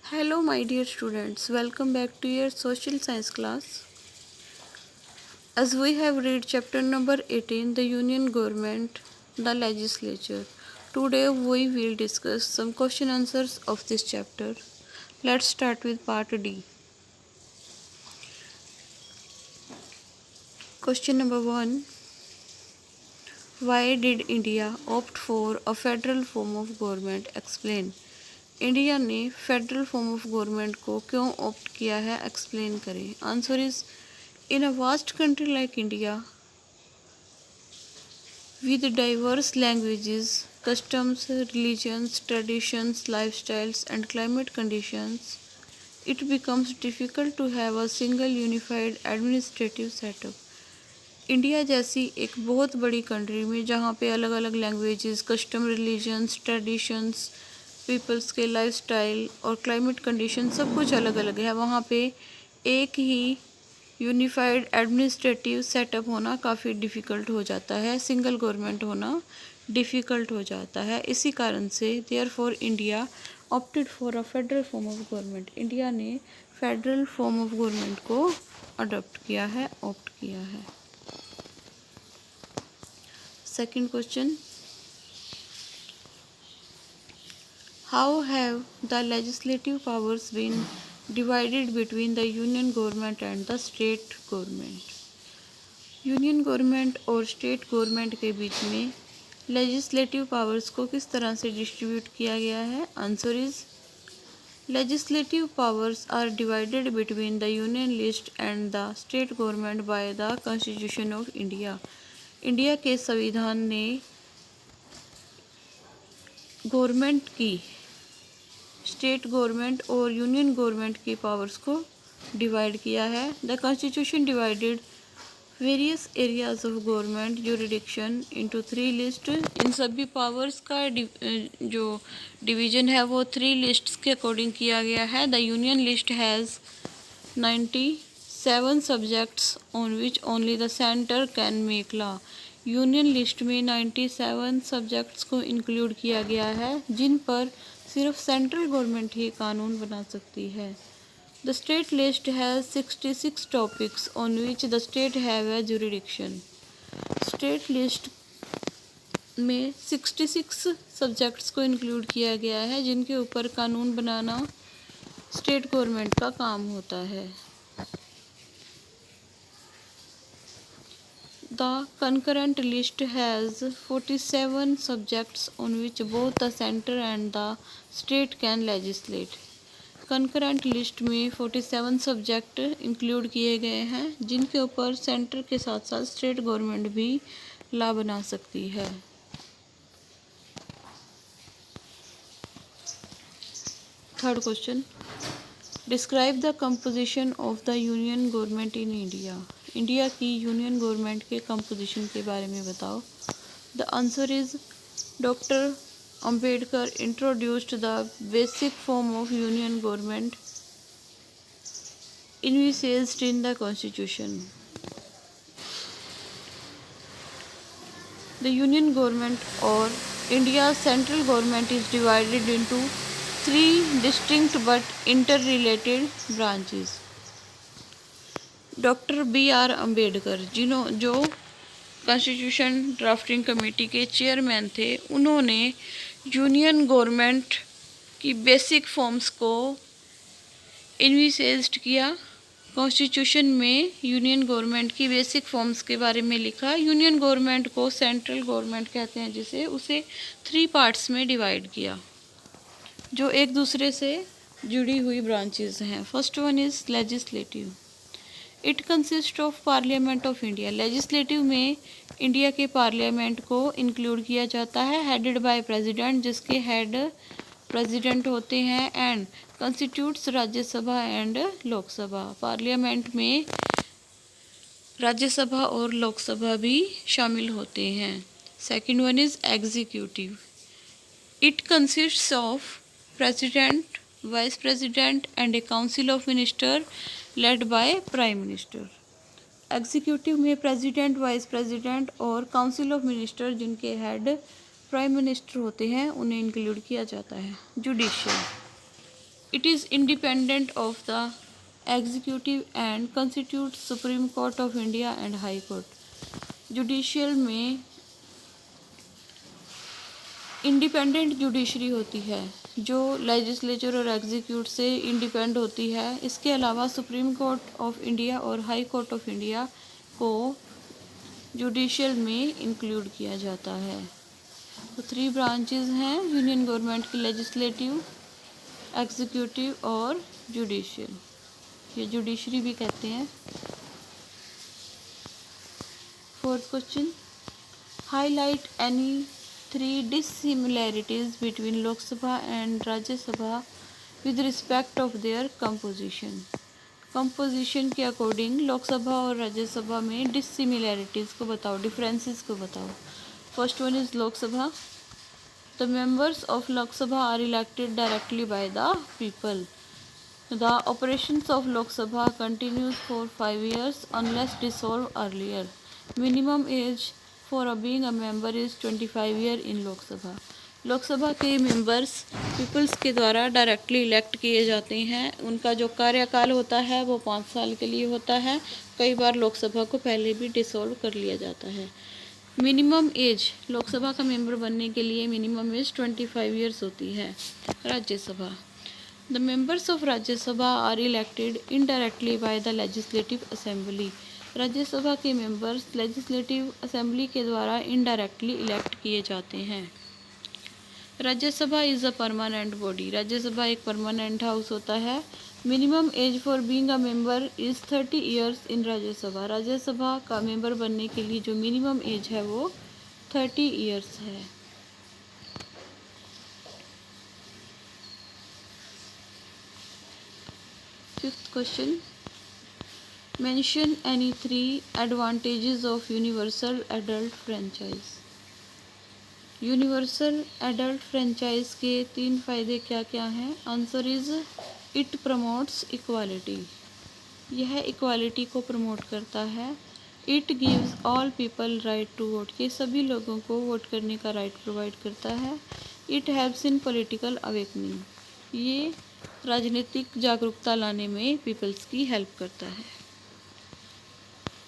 Hello, my dear students. Welcome back to your social science class. As we have read chapter number 18, the Union Government, the Legislature. Today we will discuss some question answers of this chapter. Let's start with part D. Question number 1. Why did India opt for a federal form of government? Explain. India ने federal form of government को क्यों opt किया है, explain करें. Answer is in a vast country like India with diverse languages, customs, religions, traditions, lifestyles, and climate conditions, it becomes difficult to have a single unified administrative setup. India जैसी एक बहुत बड़ी country में जहाँ पे अलग अलग languages, custom, religions, traditions, peoples के लाइफस्टाइल और क्लाइमेट कंडीशन सब कुछ अलग अलग है, वहाँ पे एक ही यूनिफाइड एडमिनिस्ट्रेटिव सेटअप होना काफ़ी डिफ़िकल्ट हो जाता है, सिंगल गवर्नमेंट होना डिफ़िकल्ट हो जाता है. इसी कारण से therefore India opted for a federal form of government. India ने फेडरल फॉर्म ऑफ गवर्नमेंट को अडॉप्ट किया है, ऑप्ट किया है. Second question, how have the legislative powers been divided between the union government and the state government. Union government और state government के बीच में लेजिस्लेटिव पावर्स को किस तरह से डिस्ट्रीब्यूट किया गया है. Answer is legislative powers are divided between the union list and the state government by the constitution of India. India के संविधान ने गवर्नमेंट की, स्टेट गवर्नमेंट और यूनियन गवर्नमेंट की पावर्स को डिवाइड किया है. The constitution divided various areas of government jurisdiction into 3 list. इन सभी पावर्स का जो डिवीजन है वो 3 लिस्ट्स के अकॉर्डिंग किया गया है. The union list has 97 subjects on which only the centre can make law. Union list में 97 सब्जेक्ट्स को इंक्लूड किया गया है जिन पर सिर्फ सेंट्रल गवर्नमेंट ही कानून बना सकती है. The state list has 66 topics on which the state have a jurisdiction. State list में 66 सब्जेक्ट्स को इंक्लूड किया गया है जिनके ऊपर कानून बनाना स्टेट गवर्नमेंट का काम होता है. The concurrent list has 47 subjects on which both the center and the state can legislate. Concurrent list में 47 सब्जेक्ट इंक्लूड किए गए हैं जिनके ऊपर सेंटर के साथ साथ स्टेट गवर्नमेंट भी लॉ बना सकती है. Third question, describe the composition of the union government in India. India की यूनियन गवर्नमेंट के कंपोजिशन के बारे में बताओ. The answer is doctor Ambedkar introduced the basic form of union government envisaged in the constitution. The union government or India's central government is divided into 3 distinct but interrelated branches. Doctor B.R. Ambedkar जो constitution drafting committee के chairman थे, उन्होंने union government की basic forms को इन्विसेज्ड किया. Constitution में union government की basic forms के बारे में लिखा. यूनियन गवर्नमेंट को सेंट्रल गवर्नमेंट कहते हैं जिसे, उसे 3 पार्ट्स में डिवाइड किया जो एक दूसरे से जुड़ी हुई ब्रांचेस हैं. First one is legislative. It consist of parliament of India. Legislative में इंडिया के पार्लियामेंट को इंक्लूड किया जाता है, हेडेड बाय प्रेसिडेंट, जिसके हेड प्रेसिडेंट होते हैं, and constitutes Rajya Sabha and Lok Sabha. Parliament में राज्यसभा और लोकसभा भी शामिल होते हैं. Second one is executive. It consists of president, vice president and A council of minister led by prime minister. Executive में प्रेसिडेंट, वाइस प्रेसिडेंट और काउंसिल ऑफ मिनिस्टर जिनके हेड प्राइम मिनिस्टर होते हैं उन्हें इंक्लूड किया जाता है. Judicial. It is independent of the executive and constitutes Supreme Court of India and High Court. Judicial में इंडिपेंडेंट जुडिशरी होती है जो लेजिस्लेचर और एग्जीक्यूट से इंडिपेंड होती है। इसके अलावा सुप्रीम कोर्ट ऑफ इंडिया और हाई कोर्ट ऑफ इंडिया को जुडिशियल में इंक्लूड किया जाता है। तो 3 ब्रांचेस हैं यूनियन गवर्नमेंट की, लेजिस्लेटिव, एग्जीक्यूटिव और जुडिशियल, ये जुडिशरी भी कहते हैं। 4th question, highlight any 3 dissimilarities between Lok Sabha and Rajya Sabha with respect of their composition. Composition के अकॉर्डिंग लोकसभा और राज्यसभा में डिससिमिलैरिटीज़ को बताओ, डिफरेंसेस को बताओ। First one is Lok Sabha. The members of Lok Sabha are elected directly by the people. The operations of Lok Sabha continues for 5 years unless dissolve earlier. Minimum age for being a member is 25 year in Lok Sabha. Lok Sabha के members peoples के द्वारा directly elect किए जाते हैं। उनका जो कार्यकाल होता है वो 5 साल के लिए होता है। कई बार लोकसभा को पहले भी डिसॉल्व कर लिया जाता है। मिनिमम एज लोकसभा का मेंबर बनने के लिए मिनिमम एज 25 years होती है। Rajya Sabha, the members of Rajya Sabha are elected indirectly by the legislative assembly. Rajya Sabha के मेंबर्स लेजिस्लेटिव असेंबली के द्वारा इनडायरेक्टली इलेक्ट किए जाते हैं। Rajya Sabha is a permanent body. Rajya Sabha एक परमानेंट हाउस होता है। Minimum age for being a member is 30 years इन राज्यसभा। राज्यसभा का मेंबर बनने के लिए जो मिनिमम एज है वो 30 years है। Fifth question, mention any 3 advantages of universal adult franchise. Universal adult franchise के 3 फ़ायदे क्या क्या हैं? Answer is it promotes equality. यह इक्वालिटी को प्रमोट करता है। It gives all people right to vote. ये सभी लोगों को वोट करने का राइट प्रोवाइड करता है। It helps in political awakening. ये राजनीतिक जागरूकता लाने में पीपल्स की हेल्प करता है।